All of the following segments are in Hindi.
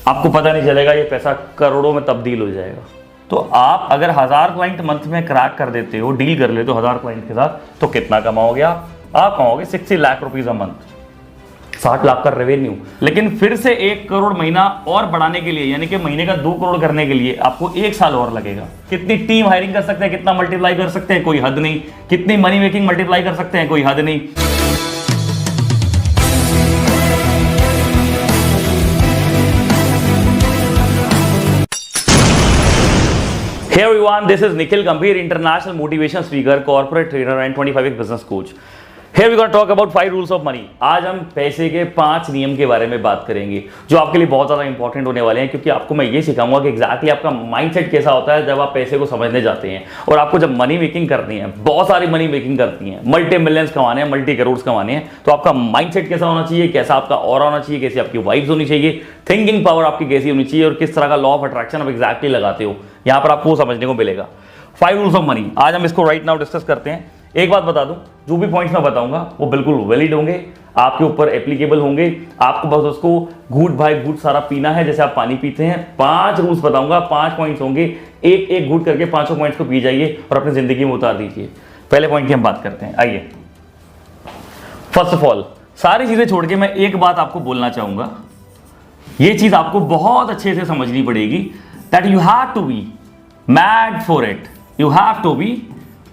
आपको पता नहीं चलेगा, ये पैसा करोड़ों में तब्दील हो जाएगा। तो आप अगर 1000 क्लाइंट मंथ में क्रैक कर देते हो, डील कर लेते हो 1000 क्लाइंट के साथ, तो कितना कमाओगे आप कमाओगे 60 lakh rupees a month, 60 lakh का रेवेन्यू। लेकिन फिर से 1 करोड़ महीना और बढ़ाने के लिए, यानी कि महीने का 2 करोड़ करने के लिए आपको 1 साल और लगेगा। कितनी टीम हायरिंग कर सकते हैं, कितना मल्टीप्लाई कर सकते हैं, कोई हद नहीं। कितनी मनी मेकिंग मल्टीप्लाई कर सकते हैं, कोई हद नहीं। Hey everyone, this is Nikhil Gambhir, international motivation speaker, corporate trainer and 25x business coach. Here we gonna talk about 5 rules of money. आज हम पैसे के 5 नियम के बारे में बात करेंगे जो आपके लिए बहुत ज़्यादा इंपॉर्टेंट होने वाले हैं, क्योंकि आपको मैं ये सिखाऊंगा कि एग्जैक्टली आपका माइंडसेट कैसा होता है जब आप पैसे को समझने जाते हैं। और आपको जब मनी मेकिंग करनी है, बहुत सारी मनी मेकिंग करती है, मल्टी मिलियंस कमाने हैं, मल्टी करोड़ कमाने हैं, तो आपका माइंडसेट कैसा होना चाहिए, कैसा आपका ऑरा होना चाहिए, कैसी आपकी वाइब्स होनी चाहिए, थिंकिंग पावर आपकी कैसी होनी चाहिए और किस तरह का लॉ ऑफ अट्रैक्शन आप एग्जैक्टली लगाते हो, यहाँ पर आपको समझने को मिलेगा। 5 रूल्स ऑफ मनी आज हम इसको राइट नाउ डिस्कस करते हैं। एक बात बता दूं, जो भी पॉइंट्स मैं बताऊंगा वो बिल्कुल वैलिड होंगे, आपके ऊपर एप्लीकेबल होंगे। आपको बस उसको घूट भाई घूट सारा पीना है, जैसे आप पानी पीते हैं। 5 रूल्स बताऊंगा, 5 पॉइंट्स होंगे, एक एक घूट करके 5 पॉइंट्स को पी जाइए और अपनी जिंदगी में उतार दीजिए। पहले पॉइंट की हम बात करते हैं, आइए। फर्स्ट ऑफ ऑल, सारी चीजें छोड़ के मैं एक बात आपको बोलना चाहूंगा, ये चीज आपको बहुत अच्छे से समझनी पड़ेगी, that you have to be mad for it. You have to be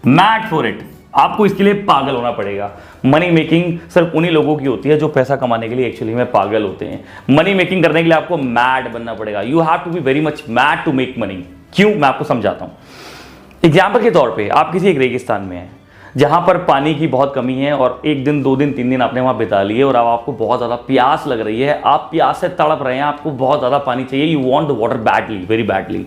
mad for it. आपको इसके लिए पागल होना पड़ेगा। मनी मेकिंग सिर्फ उन्हीं लोगों की होती है जो पैसा कमाने के लिए एक्चुअली में पागल होते हैं। मनी मेकिंग करने के लिए आपको मैड बनना पड़ेगा। You have to be very much mad to make money. क्यों, मैं आपको समझाता हूं। एग्जाम्पल के तौर पे आप किसी एक रेगिस्तान में हैं जहां पर पानी की बहुत कमी है और 1 दिन 2 दिन 3 दिन आपने वहां बिता लिए और अब आपको बहुत ज्यादा प्यास लग रही है, आप प्यास से तड़प रहे हैं, आपको बहुत ज्यादा पानी चाहिए, you want the water badly, very badly.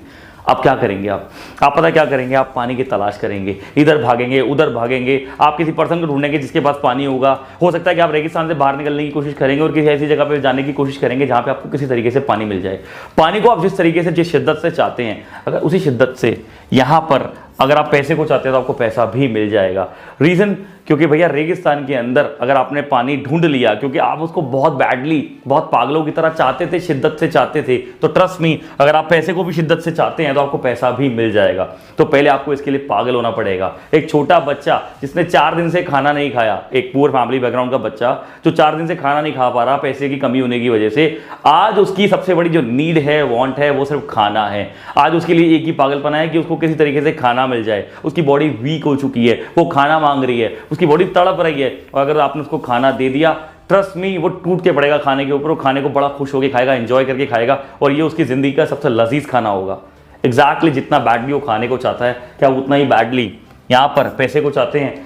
आप क्या करेंगे, आप पता क्या करेंगे, आप पानी की तलाश करेंगे, इधर भागेंगे उधर भागेंगे, आप किसी पर्सन को ढूंढेंगे जिसके पास पानी होगा। हो सकता है कि आप रेगिस्तान से बाहर निकलने की कोशिश करेंगे और किसी ऐसी जगह पे जाने की कोशिश करेंगे जहां पे आपको किसी तरीके से पानी मिल जाए। पानी को आप जिस तरीके से, जिस शिद्दत से चाहते हैं, अगर उसी शिद्दत से यहां पर अगर आप पैसे को चाहते हैं तो आपको पैसा भी मिल जाएगा। रीजन, क्योंकि भैया रेगिस्तान के अंदर अगर आपने पानी ढूंढ लिया, क्योंकि आप उसको बहुत बैडली, बहुत पागलों की तरह चाहते थे, शिद्दत से चाहते थे, तो ट्रस्ट मी, अगर आप पैसे को भी शिद्दत से चाहते हैं तो आपको पैसा भी मिल जाएगा। तो पहले आपको इसके लिए पागल होना पड़ेगा। एक छोटा बच्चा जिसने 4 दिन से खाना नहीं खाया, एक पुअर फैमिली बैकग्राउंड का बच्चा जो 4 दिन से खाना नहीं खा पा रहा पैसे की कमी होने की वजह से, आज उसकी सबसे बड़ी जो नीड है, वांट है, वो सिर्फ खाना है। आज उसके लिए एक ही पागलपना है कि उसको किसी तरीके से खाना मिल जाए। उसकी बॉडी वीक हो चुकी है, वो खाना मांग रही है, उसकी बॉडी तड़प रही है, और अगर आपने उसको खाना दे दिया, ट्रस्ट मी, वो टूट के पड़ेगा खाने के ऊपर। वो खाने को बड़ा खुश होकर खाएगा, एंजॉय करके खाएगा, और ये उसकी जिंदगी का सबसे लजीज खाना होगा। एग्जैक्टली जितना बैडली वो खाने को चाहता है, क्या उतना ही बैडली यहां पर पैसे को चाहते हैं।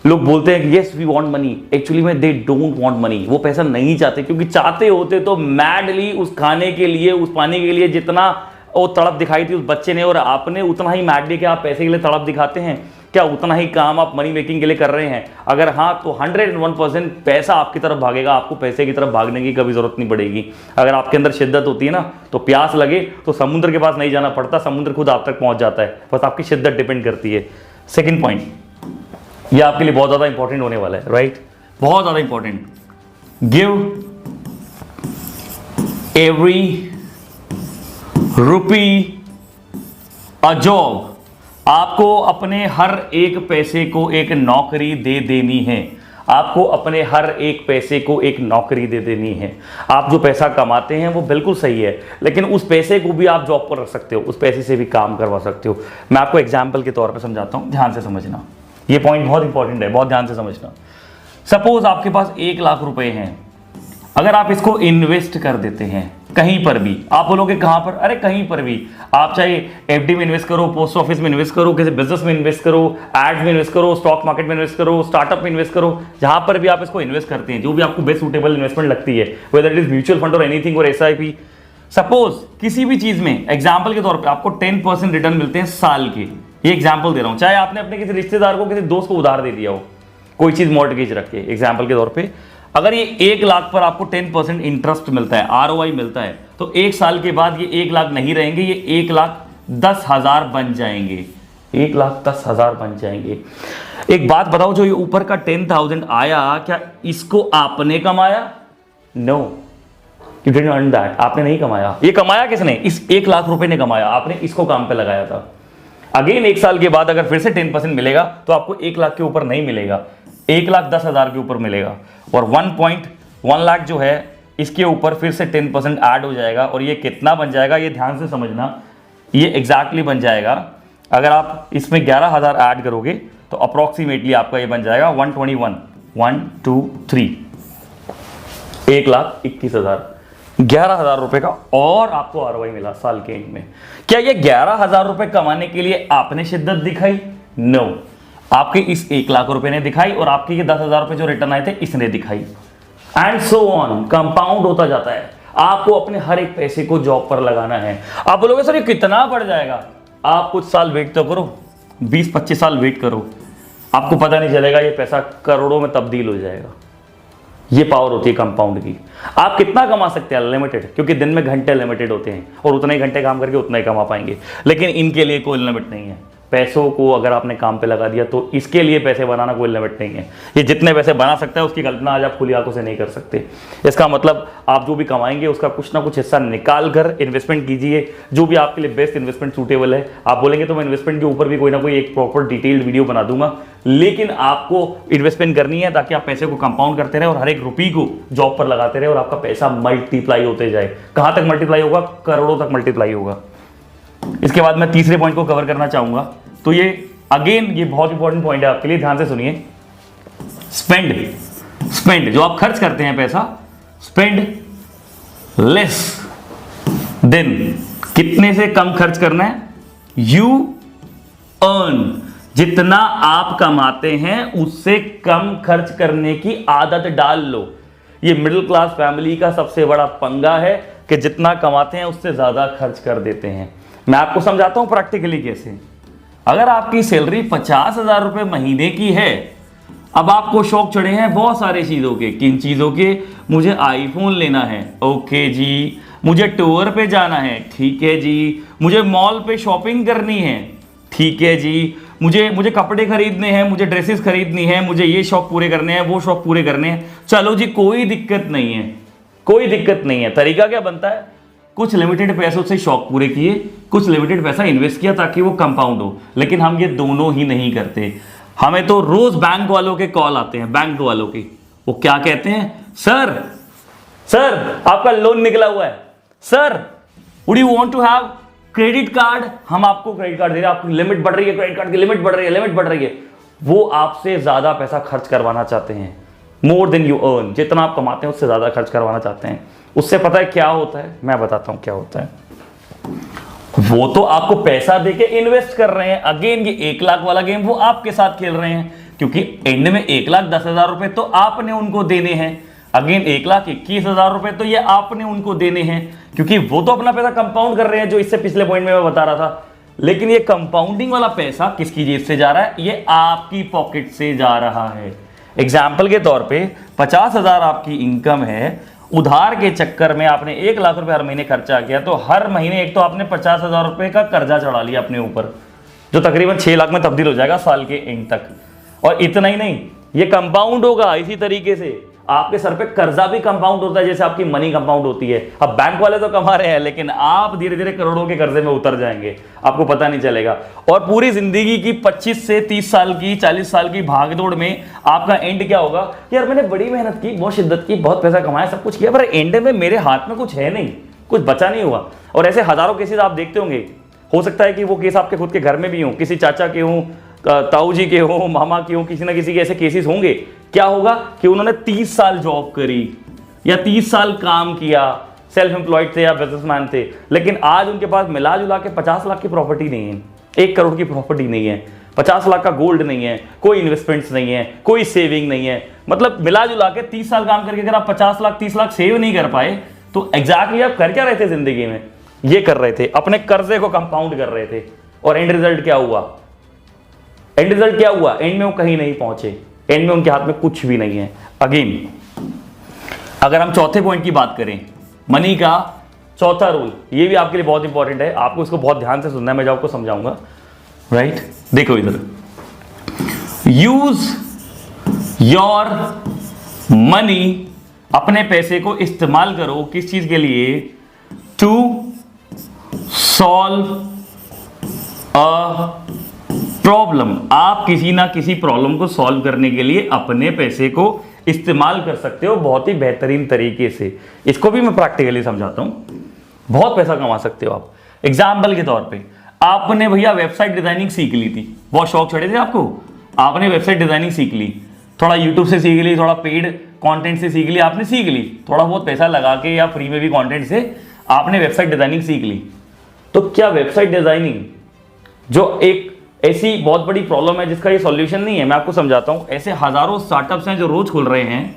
लोग बोलते हैं कि yes we want money, actually में दे डोंट वांट मनी। वो पैसा नहीं चाहते, क्योंकि चाहते होते तो मैडली उस खाने के लिए, उस पानी के लिए जितना वो तड़प दिखाई थी उस बच्चे ने और आपने, उतना ही मैडली के आप पैसे के लिए तड़प दिखाते हैं क्या? उतना ही काम आप मनी मेकिंग के लिए कर रहे हैं? अगर हाँ, तो 101% पैसा आपकी तरफ भागेगा, आपको पैसे की तरफ भागने की कभी जरूरत नहीं पड़ेगी। अगर आपके अंदर शिद्दत होती है ना, तो प्यास लगे तो समुद्र के पास नहीं जाना पड़ता, समुद्र खुद आप तक पहुंच जाता है। बस आपकी शिद्दत डिपेंड करती है। सेकेंड पॉइंट, ये आपके लिए बहुत ज्यादा इंपॉर्टेंट होने वाला है, राइट? बहुत ज्यादा important. Give every rupee a job. आपको अपने हर एक पैसे को एक नौकरी दे देनी है। आपको अपने हर एक पैसे को एक नौकरी दे देनी है। आप जो पैसा कमाते हैं वो बिल्कुल सही है, लेकिन उस पैसे को भी आप जॉब पर रख सकते हो, उस पैसे से भी काम करवा सकते हो। मैं आपको एग्जाम्पल के तौर पर समझाता हूं, ध्यान से समझना। ये पॉइंट बहुत इंपॉर्टेंट है, बहुत ध्यान से समझना। सपोज आपके पास 1 लाख रुपए हैं, अगर आप इसको इन्वेस्ट कर देते हैं कहीं पर भी, आप बोलोगे कहां पर? अरे कहीं पर भी। आप चाहे एफडी में इन्वेस्ट करो, पोस्ट ऑफिस में इन्वेस्ट करो, किसी बिजनेस में इन्वेस्ट करो, एड्स में इन्वेस्ट करो, स्टॉक मार्केट में इन्वेस्ट करो, स्टार्टअप में इन्वेस्ट करो, जहां पर भी आप इसको इन्वेस्ट करते हैं, जो भी आपको बेस्ट सूटेबल इन्वेस्टमेंट लगती है, whether it is mutual fund और एनीथिंग और एसआईपी। सपोज किसी भी चीज में एग्जाम्पल के तौर पर आपको 10% रिटर्न मिलते हैं साल के। ये एग्जाम्पल दे रहा हूं, चाहे आपने अपने किसी रिश्तेदार को, किसी दोस्त को उधार दे दिया हो, कोई चीज मॉर्टगेज रख के, एग्जाम्पल के तौर पर, अगर ये 1 लाख पर आपको 10% इंटरेस्ट मिलता है, आरओआई मिलता है, तो 1 साल के बाद ये 1 लाख नहीं रहेंगे, ये 1,10,000 बन जाएंगे। 1,10,000 बन जाएंगे। एक बात बताओ, जो ये ऊपर का 10,000 आया, क्या इसको आपने कमाया? No, you didn't earn that, आपने नहीं कमाया। ये कमाया किसने? इस 1 लाख रुपए ने कमाया, आपने इसको काम पे लगाया था। अगेन 1 साल के बाद अगर फिर से 10% मिलेगा तो आपको 1 लाख के ऊपर नहीं मिलेगा, 1,10,000 के ऊपर मिलेगा। और 1.1 लाख जो है इसके ऊपर फिर से 10% ऐड हो जाएगा। और ये कितना बन जाएगा, ये ध्यान से समझना, ये एग्जैक्टली बन जाएगा, अगर आप इसमें 11,000 ऐड करोगे तो अप्रॉक्सीमेटली आपका ये बन जाएगा 121, 1 2 3, 1,21,000, 11,000 रुपए का और आपको आरओआई मिला साल के एंड में। क्या ये 11,000 रुपए कमाने के लिए आपने शिद्दत दिखाई? नो, आपके इस 1 लाख रुपए ने दिखाई और आपके ये 10,000 रुपए जो रिटर्न आए थे इसने दिखाई। एंड सो ऑन, कंपाउंड होता जाता है। आपको अपने हर एक पैसे को जॉब पर लगाना है। आप बोलोगे सर ये कितना बढ़ जाएगा? आप कुछ साल वेट तो करो, 20-25 साल वेट करो, आपको पता नहीं चलेगा ये पैसा करोड़ों में तब्दील हो जाएगा। ये पावर होती है कंपाउंड की। आप कितना कमा सकते हैं? लिमिटेड, क्योंकि दिन में घंटे लिमिटेड होते हैं और उतने ही घंटे काम करके उतना ही कमा पाएंगे। लेकिन इनके लिए कोई लिमिट नहीं है। पैसों को अगर आपने काम पे लगा दिया तो इसके लिए पैसे बनाना कोई लिमिट नहीं है। ये जितने पैसे बना सकता है उसकी कल्पना आज आप खुली आंखों से नहीं कर सकते। इसका मतलब आप जो भी कमाएंगे उसका कुछ ना कुछ हिस्सा निकाल कर इन्वेस्टमेंट कीजिए, जो भी आपके लिए बेस्ट इन्वेस्टमेंट सूटेबल है। आप बोलेंगे तो मैं इन्वेस्टमेंट के ऊपर भी कोई ना कोई एक प्रॉपर डिटेल्ड वीडियो बना दूंगा, लेकिन आपको इन्वेस्टमेंट करनी है ताकि आप पैसे को कंपाउंड करते रहे और हर एक रुपये को जॉब पर लगाते रहे और आपका पैसा मल्टीप्लाई होते जाए। कहां तक मल्टीप्लाई होगा? करोड़ों तक मल्टीप्लाई होगा। इसके बाद मैं तीसरे पॉइंट को कवर करना चाहूंगा। तो ये अगेन ये बहुत इंपॉर्टेंट पॉइंट है आपके लिए, ध्यान से सुनिए। स्पेंड जो आप खर्च करते हैं पैसा, स्पेंड लेस देन, कितने से कम खर्च करना है? यू अर्न, जितना आप कमाते हैं उससे कम खर्च करने की आदत डाल लो। ये मिडिल क्लास फैमिली का सबसे बड़ा पंगा है कि जितना कमाते हैं उससे ज्यादा खर्च कर देते हैं। मैं आपको समझाता हूं प्रैक्टिकली कैसे। अगर आपकी सैलरी 50,000 रुपए महीने की है, अब आपको शौक चढ़े हैं बहुत सारे चीजों के। किन चीजों के? मुझे आईफोन लेना है, ओके जी। मुझे टूर पे जाना है, ठीक है जी। मुझे मॉल पे शॉपिंग करनी है, ठीक है जी। मुझे कपड़े खरीदने हैं, मुझे ड्रेसेस खरीदनी है, मुझे ये शौक पूरे करने हैं, वो शौक पूरे करने हैं। चलो जी, कोई दिक्कत नहीं है, कोई दिक्कत नहीं है। तरीका क्या बनता है? कुछ लिमिटेड पैसों से शौक पूरे किए, कुछ लिमिटेड पैसा इन्वेस्ट किया ताकि वो कंपाउंड हो। लेकिन हम ये दोनों ही नहीं करते। हमें तो रोज बैंक वालों के कॉल आते हैं, बैंक वालों के। वो क्या कहते हैं? सर आपका लोन निकला हुआ है, sir would you want to have credit card? हम आपको क्रेडिट कार्ड दे रहे हैं, आपकी लिमिट बढ़ रही है, क्रेडिट कार्ड की लिमिट बढ़ रही है, लिमिट बढ़ रही है। वो आपसे ज्यादा पैसा खर्च करवाना चाहते हैं, मोर देन यू अर्न। जितना आप कमाते हैं उससे ज्यादा खर्च करवाना चाहते हैं। उससे पता है क्या होता है? मैं बताता हूं क्या होता है। वो तो आपको पैसा देके इन्वेस्ट कर रहे हैं। अगेन ये 1 लाख वाला गेम वो आपके साथ खेल रहे हैं, क्योंकि एंड में 1,10,000 रुपए तो आपने उनको देने हैं। अगेन 1,21,000 रुपए तो ये आपने उनको देने हैं, क्योंकि वो तो अपना पैसा कंपाउंड कर रहे हैं, जो इससे पिछले पॉइंट में मैं बता रहा था। लेकिन ये कंपाउंडिंग वाला पैसा किसकी जेब से जा रहा है? ये आपकी पॉकेट से जा रहा है। एग्जाम्पल के तौर पे 50,000 आपकी इनकम है, उधार के चक्कर में आपने 1 लाख रुपए हर महीने खर्चा किया, तो हर महीने एक तो आपने 50,000 रुपए का कर्जा चढ़ा लिया अपने ऊपर, जो तकरीबन 6 लाख में तब्दील हो जाएगा साल के एंड तक। और इतना ही नहीं, ये कंपाउंड होगा इसी तरीके से। आपके सर पे कर्जा भी कंपाउंड होता है, जैसे आपकी मनी कंपाउंड होती है। अब बैंक वाले तो कमा रहे हैं, लेकिन आप धीरे धीरे करोड़ों के कर्जे में उतर जाएंगे, आपको पता नहीं चलेगा। और पूरी जिंदगी की 25 से 30 साल की, 40 साल की भागदौड़ में आपका एंड क्या होगा? यार मैंने बड़ी मेहनत की, बहुत शिद्दत की, बहुत पैसा कमाया, सब कुछ किया, पर एंड में मेरे हाथ में कुछ है नहीं, कुछ बचा नहीं हुआ। और ऐसे हजारों केसेस आप देखते होंगे। हो सकता है कि वो केस आपके खुद के घर में भी हों, किसी चाचा के हों, ताऊ जी के हो, मामा के हो, किसी ना किसी के ऐसे केसेस होंगे। क्या होगा कि उन्होंने 30 साल जॉब करी या 30 साल काम किया, सेल्फ एम्प्लॉयड थे या बिजनेसमैन थे, लेकिन आज उनके पास मिला जुला के 50 लाख की प्रॉपर्टी नहीं है, 1 करोड़ की प्रॉपर्टी नहीं है, 50 लाख का गोल्ड नहीं है, कोई इन्वेस्टमेंट्स नहीं है, कोई सेविंग नहीं है। मतलब मिला जुला के 30 साल काम करके अगर आप 50 लाख 30 लाख सेव नहीं कर पाए, तो एग्जैक्टली आप कर क्या रहे थे जिंदगी में? ये कर रहे थे, अपने कर्जे को कंपाउंड कर रहे थे। और एंड रिजल्ट क्या हुआ? एंड रिजल्ट क्या हुआ? एंड में वो कहीं नहीं पहुंचे, एंड में उनके हाथ में कुछ भी नहीं है। अगेन अगर हम चौथे पॉइंट की बात करें, मनी का चौथा रूल, ये भी आपके लिए बहुत इंपॉर्टेंट है, आपको इसको बहुत ध्यान से सुनना है, मैं जो आपको समझाऊंगा। राइट, देखो इधर, यूज योर मनी अपने पैसे को इस्तेमाल करो किस चीज के लिए? To solve a problem. आप किसी ना किसी प्रॉब्लम को सॉल्व करने के लिए अपने पैसे को इस्तेमाल कर सकते हो बहुत ही बेहतरीन तरीके से। इसको भी मैं प्रैक्टिकली समझाता हूं। बहुत पैसा कमा सकते हो आप। एग्जाम्पल के तौर पे आपने भैया वेबसाइट डिजाइनिंग सीख ली थी, बहुत शौक चढ़े थे आपको, आपने वेबसाइट डिजाइनिंग सीख ली, थोड़ा यूट्यूब से सीख ली, थोड़ा पेड कंटेंट से सीख ली, आपने सीख ली, थोड़ा बहुत पैसा लगा के या फ्री में भी कंटेंट से आपने वेबसाइट डिजाइनिंग सीख ली। तो क्या वेबसाइट डिजाइनिंग जो एक ऐसी बहुत बड़ी प्रॉब्लम है जिसका ये सॉल्यूशन नहीं है? मैं आपको समझाता हूं। ऐसे हजारों स्टार्टअप्स हैं जो रोज खुल रहे हैं,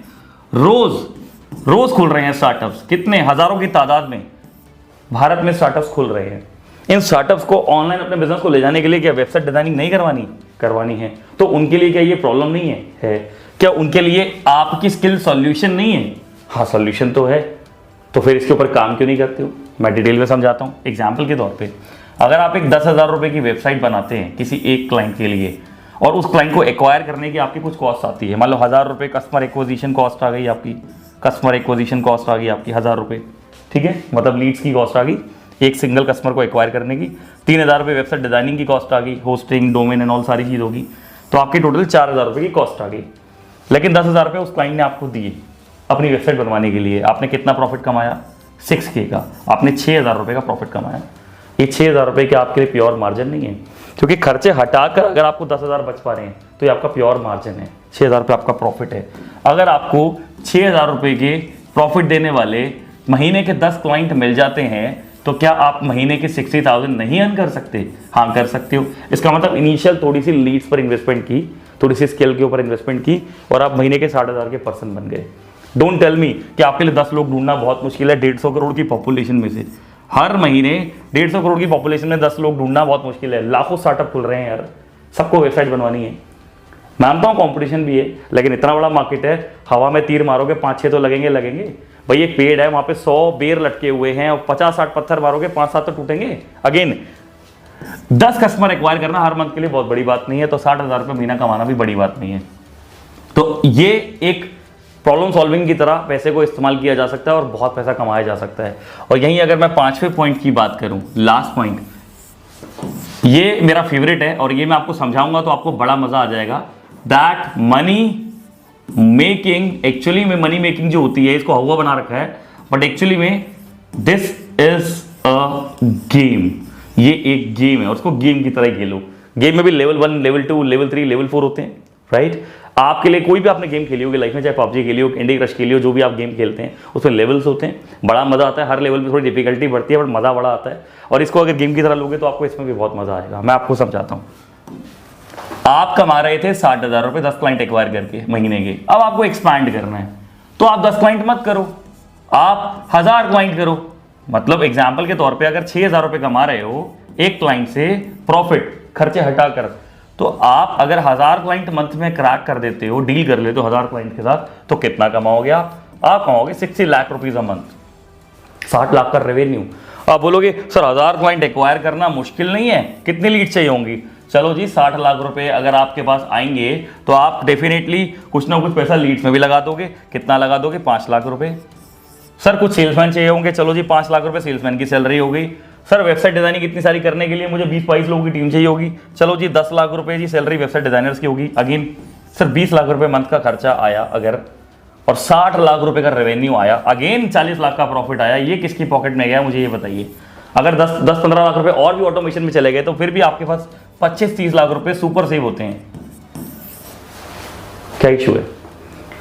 रोज खुल रहे हैं स्टार्टअप्स, कितने हजारों की तादाद में भारत में स्टार्टअप्स खुल रहे हैं। इन स्टार्टअप्स को ऑनलाइन अपने बिजनेस को ले जाने के लिए क्या वेबसाइट डिजाइनिंग नहीं करवानी है? तो उनके लिए क्या ये प्रॉब्लम नहीं है? क्या उनके लिए आपकी स्किल सॉल्यूशन नहीं है? हाँ, सॉल्यूशन तो है। तो फिर इसके ऊपर काम क्यों नहीं करते हो? मैं डिटेल में समझाता हूँ। एग्जाम्पल के तौर पे अगर आप एक 10,000 रुपए की वेबसाइट बनाते हैं किसी एक क्लाइंट के लिए और उस क्लाइंट को एक्वायर करने की आपकी कुछ कॉस्ट आती है, मान लो 1,000 रुपये कस्टमर एक्विजिशन कॉस्ट आ गई आपकी, 1,000 रुपये, ठीक है, मतलब लीड्स की कॉस्ट आ गई एक सिंगल कस्टमर को एक्वायर करने की। 3,000 रुपये वेबसाइट डिजाइनिंग की कॉस्ट आ गई, होस्टिंग, डोमेन एंड ऑल सारी चीज़ होगी, तो आपकी टोटल 4,000 रुपये की कॉस्ट आ गई। लेकिन 10,000 रुपये उस क्लाइंट ने आपको दिए अपनी वेबसाइट बनवाने के लिए। आपने कितना प्रॉफिट कमाया? 6K का। आपने 6,000 रुपये का प्रॉफिट कमाया। ये 6,000 रुपये के आपके लिए प्योर मार्जिन नहीं है, क्योंकि खर्चे हटाकर अगर आपको 10,000 बच पा रहे हैं तो ये आपका प्योर मार्जिन है। 6,000 रुपये आपका प्रॉफिट है। अगर आपको 6,000 रुपये के प्रॉफिट देने वाले महीने के 10 क्लाइंट मिल जाते हैं तो क्या आप महीने के 60,000 नहीं अर्न कर सकते? हाँ, कर सकते हो। इसका मतलब इनिशियल थोड़ी सी लीड्स पर इन्वेस्टमेंट की, थोड़ी सी स्किल के ऊपर इन्वेस्टमेंट की और आप महीने के 60,000 के पर्सन बन गए। डोंट टेल मी कि आपके लिए 10 लोग ढूंढना बहुत मुश्किल है 150 करोड़ की पॉपुलेशन में से। हर महीने 150 करोड़ की पॉपुलेशन में 10 लोग ढूंढना बहुत मुश्किल है। लाखों स्टार्टअप खुल रहे हैं यार, सबको वेबसाइट बनवानी है। मानता हूँ कंपटीशन भी है, लेकिन इतना बड़ा मार्केट है, हवा में तीर मारोगे 5-6 तो लगेंगे भाई। एक पेड़ है, वहां पे 100 बेर लटके हुए हैं और 50-60 पत्थर मारोगे 5-7 तो टूटेंगे। अगेन 10 कस्टमर एक्वायर करना हर मंथ के लिए बहुत बड़ी बात नहीं है, तो 60,000 रुपये महीना कमाना भी बड़ी बात नहीं है। तो ये एक प्रॉब्लम सॉल्विंग की तरह पैसे को इस्तेमाल किया जा सकता है और बहुत पैसा कमाया जा सकता है। और यहीं अगर मैं 5वें पॉइंट की बात करूं, लास्ट पॉइंट, ये मेरा फेवरेट है और ये मैं आपको समझाऊंगा तो आपको बड़ा मजा आ जाएगा। दैट मनी मेकिंग, एक्चुअली में मनी मेकिंग जो होती है, इसको हवा बना रखा है, बट एक्चुअली में दिस इज अ गेम। ये एक गेम है और उसको गेम की तरह खेलो। गेम में भी लेवल 1, लेवल 2, लेवल 3, लेवल 4 होते हैं, राइट? आपके लिए कोई भी आपने गेम खेली होगी लाइफ में, चाहे पबजी खेली हो, कैंडी क्रश खेली हो, जो भी आप गेम खेलते हैं उसमें लेवल्स होते हैं। बड़ा मजा आता है, हर लेवल में थोड़ी डिफिकल्टी बढ़ती है बट मजा बड़ा आता है। और इसको अगर गेम की तरह लोगे तो आपको इसमें भी बहुत मजा आएगा। मैं आपको समझाता हूँ। आप कमा रहे थे 60,000 रुपये 10 क्लाइंट एक्वायर करके महीने के, अब आपको एक्सपैंड करना है तो आप 10 क्लाइंट मत करो, आप 1000 क्लाइंट करो। मतलब एग्जाम्पल के तौर पे अगर 6,000 रुपये कमा रहे हो एक क्लाइंट से प्रॉफिट खर्चे हटाकर, तो आप अगर 1000 क्लाइंट मंथ में क्रैक कर देते हो, डील कर लेते हो 1000 क्लाइंट के साथ, तो कितना कमाओगे आप कमाओगे 60 lakh rupees a month, 60 lakh का रेवेन्यू। आप बोलोगे सर 1000 क्लाइंट एक्वायर करना मुश्किल नहीं है, कितनी लीड चाहिए होंगी? चलो जी 60 लाख रुपए अगर आपके पास आएंगे तो आप डेफिनेटली कुछ ना कुछ पैसा लीड्स में भी लगा दोगे। कितना लगा दोगे? 5 लाख रुपए। सर कुछ सेल्समैन चाहिए होंगे, चलो जी 5 लाख रुपए सेल्समैन की सैलरी हो गई। सर वेबसाइट डिजाइनिंग इतनी सारी करने के लिए मुझे 20-22 लोगों की टीम चाहिए होगी, चलो जी 10 लाख रुपए जी सैलरी वेबसाइट डिजाइनर्स की होगी। अगेन सर 20 लाख रुपए मंथ का खर्चा आया अगर, और 60 लाख रुपए का रेवेन्यू आया, अगेन 40 लाख का प्रॉफिट आया। ये किसकी पॉकेट में गया मुझे ये बताइए। अगर 10-15 लाख रुपए और भी ऑटोमेशन में चले गए तो फिर भी आपके पास 25-30 लाख रुपए सुपर सेव होते हैं। क्या इशू है?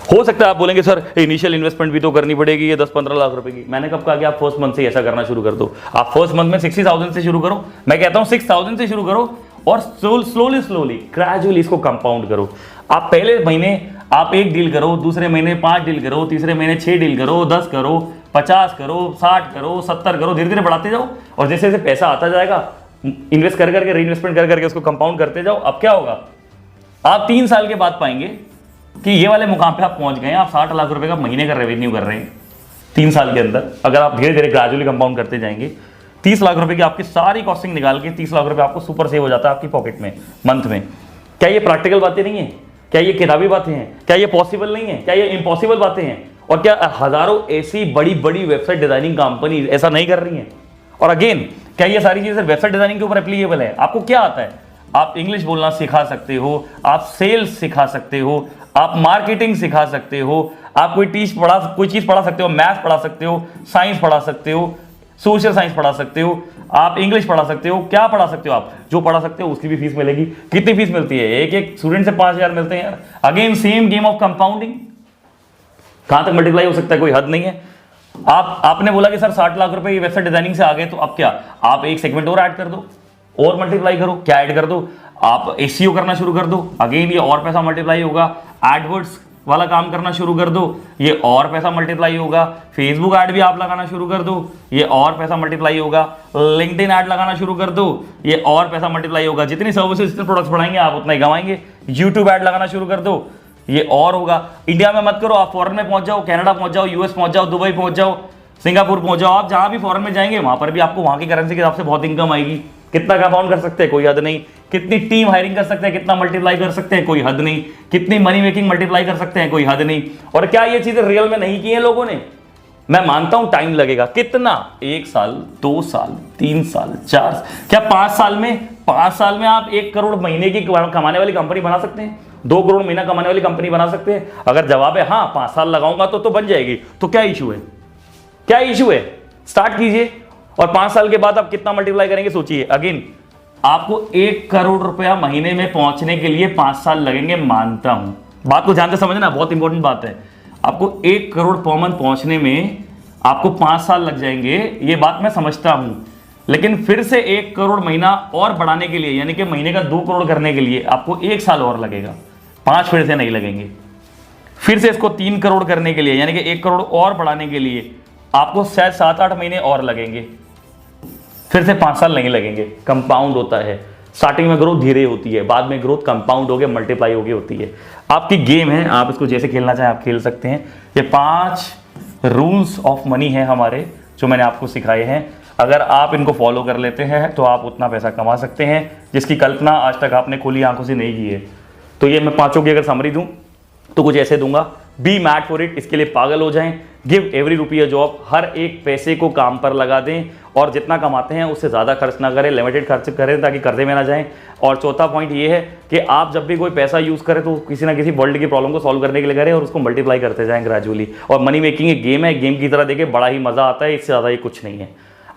हो सकता है आप बोलेंगे सर इनिशियल इन्वेस्टमेंट भी तो करनी पड़ेगी ये 10-15 लाख रुपए की। मैंने कब कहा कि आप फर्स्ट मंथ से ऐसा करना शुरू कर दो? आप फर्स्ट मंथ में 60,000 से शुरू करो। मैं कहता हूं 6,000 से शुरू करो और स्लोली ग्रेजुअली इसको कंपाउंड करो। आप पहले महीने आप 1 डील करो, दूसरे महीने 5 डील करो, तीसरे महीने 6 डील करो, 10 करो, 50 करो, 60 करो, 70 करो, धीरे धीरे बढ़ाते जाओ। और जैसे जैसे पैसा आता जाएगा इन्वेस्ट कर करके रीइन्वेस्टमेंट कर करके उसको कंपाउंड करते जाओ। अब क्या होगा? आप 3 साल के बाद पाएंगे कि ये वाले मुकाम पे आप पहुंच गए हैं। आप 60 लाख रुपए का महीने का रेवेन्यू कर रहे हैं 3 साल के अंदर। अगर आप धीरे धीरे ग्रेजुअली कंपाउंड करते जाएंगे, 30 लाख रुपए की आपकी सारी कॉस्टिंग निकाल के 30 लाख रुपए आपको सुपर सेव हो जाता है आपकी पॉकेट में मंथ में। क्या ये प्रैक्टिकल बातें नहीं है? क्या ये किताबी बातें हैं? क्या ये पॉसिबल नहीं है? क्या ये इम्पॉसिबल बातें हैं? और क्या हजारों ऐसी बड़ी बड़ी वेबसाइट डिजाइनिंग कंपनी ऐसा नहीं कर रही हैं? और अगेन, क्या ये सारी चीजें वेबसाइट डिजाइनिंग के ऊपर एप्लीकेबल है? आपको क्या आता है? आप इंग्लिश बोलना सिखा सकते हो, आप सेल्स सिखा सकते हो, आप मार्केटिंग सिखा सकते हो, आप कोई चीज पढ़ा सकते हो, मैथ पढ़ा सकते हो, साइंस पढ़ा सकते हो, सोशल साइंस पढ़ा सकते हो, आप इंग्लिश पढ़ा सकते हो, क्या पढ़ा सकते हो? आप जो पढ़ा सकते हो उसकी भी फीस मिलेगी। कितनी फीस मिलती है? एक स्टूडेंट से 5,000 मिलते हैं यार। Again same game of compounding, कहां तक मल्टीप्लाई हो सकता है, कोई हद नहीं है। आपने बोला कि सर 60 लाख रुपए ये वेबसाइट डिजाइनिंग से आ गए, तो अब क्या? आप एक सेगमेंट और ऐड कर दो और मल्टीप्लाई करो। क्या ऐड कर दो? आप एसईओ करना शुरू कर दो, अगेन ये और पैसा मल्टीप्लाई होगा। एडवर्ड्स वाला काम करना शुरू कर दो, ये और पैसा मल्टीप्लाई होगा। फेसबुक ऐड भी आप लगाना शुरू कर दो, ये और पैसा मल्टीप्लाई होगा। लिंक्डइन ऐड लगाना शुरू कर दो, ये और पैसा मल्टीप्लाई होगा। जितनी सर्विसेज, जितने प्रोडक्ट्स बढ़ाएंगे आप उतना ही कमाएंगे। यूट्यूब ऐड लगाना शुरू कर दो, ये और होगा। इंडिया में मत करो, आप फॉरेन में पहुंच जाओ, कनाडा पहुंच जाओ, यूएस पहुंच जाओ, दुबई पहुंच जाओ, सिंगापुर पहुंच जाओ। आप जहां भी फॉरेन में जाएंगे वहां पर भी आपको वहां की करेंसी के हिसाब से बहुत इनकम आएगी। कितना कंपाउंड कर सकते हैं, कोई हद नहीं। कितनी टीम हायरिंग कर सकते हैं, कितना मल्टीप्लाई कर सकते हैं, कोई हद नहीं। कितनी मनी मेकिंग मल्टीप्लाई कर सकते हैं, कोई हद नहीं। और क्या ये चीजें रियल में नहीं की हैं लोगों ने? मैं मानता हूं टाइम लगेगा। कितना? 1 साल, 2 साल, 3 साल, 4, क्या 5 साल में? 5 साल में आप 1 करोड़ महीने की कमाने वाली कंपनी बना सकते हैं? 2 करोड़ महीना कमाने वाली कंपनी बना सकते हैं? अगर जवाब है हाँ, 5 साल लगाऊंगा तो बन जाएगी। तो क्या इशू है? क्या इशू है? स्टार्ट कीजिए और 5 साल के बाद आप कितना मल्टीप्लाई करेंगे सोचिए। अगेन, आपको 1 करोड़ रुपया महीने में पहुंचने के लिए 5 साल लगेंगे, मानता हूं। बात को ध्यान से समझना, बहुत इंपॉर्टेंट बात है। आपको 1 करोड़ पर मंथ पहुंचने में आपको 5 साल लग जाएंगे, ये बात मैं समझता हूं। लेकिन फिर से 1 करोड़ महीना और बढ़ाने के लिए, यानी कि महीने का 2 करोड़ करने के लिए आपको 1 साल और लगेगा। 5 फिर से नहीं लगेंगे। फिर से इसको 3 करोड़ करने के लिए, यानी कि 1 करोड़ और बढ़ाने के लिए आपको शायद 7-8 महीने और लगेंगे। फिर से 5 साल नहीं लगेंगे। कंपाउंड होता है। स्टार्टिंग में ग्रोथ धीरे होती है, बाद में ग्रोथ कंपाउंड होके मल्टीप्लाई होके होती है। आपकी गेम है, आप इसको जैसे खेलना चाहें आप खेल सकते हैं। ये 5 रूल्स ऑफ मनी है हमारे, जो मैंने आपको सिखाए हैं। अगर आप इनको फॉलो कर लेते हैं तो आप उतना पैसा कमा सकते हैं जिसकी कल्पना आज तक आपने खुली आंखों से नहीं की है। तो ये मैं 5 की अगर समरी दूं तो कुछ ऐसे दूंगा। बी मैड फॉर इट, इसके लिए पागल हो जाएं। Give every rupee a job, हर एक पैसे को काम पर लगा दें और जितना कमाते हैं उससे ज़्यादा खर्च ना करें, लिमिटेड खर्च करें ताकि कर्जे में ना जाएं। और चौथा पॉइंट ये है कि आप जब भी कोई पैसा यूज़ करें तो किसी ना किसी वर्ल्ड की प्रॉब्लम को सॉल्व करने के लिए करें और उसको मल्टीप्लाई करते जाएं ग्रेजुअली। और मनी मेकिंग एक गेम है, गेम की तरह देखें, बड़ा ही मज़ा आता है, इससे ज़्यादा ये कुछ नहीं है।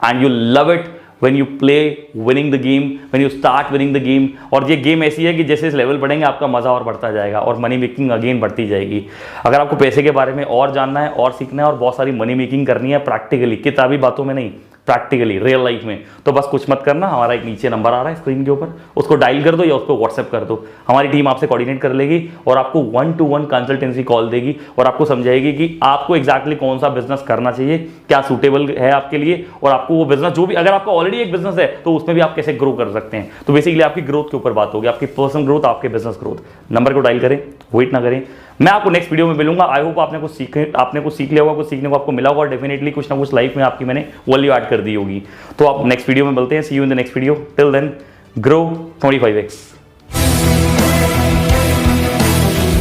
And you love it when you play winning the game, when you start winning the game। और ये गेम ऐसी है कि जैसे इस लेवल बढ़ेंगे आपका मज़ा और बढ़ता जाएगा और मनी मेकिंग अगेन बढ़ती जाएगी। अगर आपको पैसे के बारे में और जानना है और सीखना है और बहुत सारी मनी मेकिंग करनी है प्रैक्टिकली, किताबी बातों में नहीं, प्रैक्टिकली रियल लाइफ में, तो बस कुछ मत करना। हमारा एक नीचे नंबर आ रहा है स्क्रीन के ऊपर, उसको डायल कर दो या उसको व्हाट्सएप कर दो। हमारी टीम आपसे कोऑर्डिनेट कर लेगी और आपको 1-to-1 कंसल्टेंसी कॉल देगी और आपको समझाएगी कि आपको एग्जैक्टली कौन सा बिजनेस करना चाहिए, क्या सूटेबल है आपके लिए, और आपको वो बिजनेस जो भी, अगर आपका ऑलरेडी एक बिजनेस है तो उसमें भी आप कैसे ग्रो कर सकते हैं। तो बेसिकली आपकी ग्रोथ के ऊपर बात होगी, आपकी पर्सनल ग्रोथ, आपके बिजनेस ग्रोथ। नंबर को डायल करें, वेट ना करें। मैं आपको नेक्स्ट वीडियो में मिलूंगा। आई होप आपने कुछ सीख लिया होगा, कुछ सीखने को आपको मिला होगा और डेफिनेटली कुछ ना कुछ लाइफ में आपकी मैंने वैल्यू ऐड कर दी होगी। तो आप नेक्स्ट वीडियो में मिलते हैं। See you in the next video. Till then grow 25x।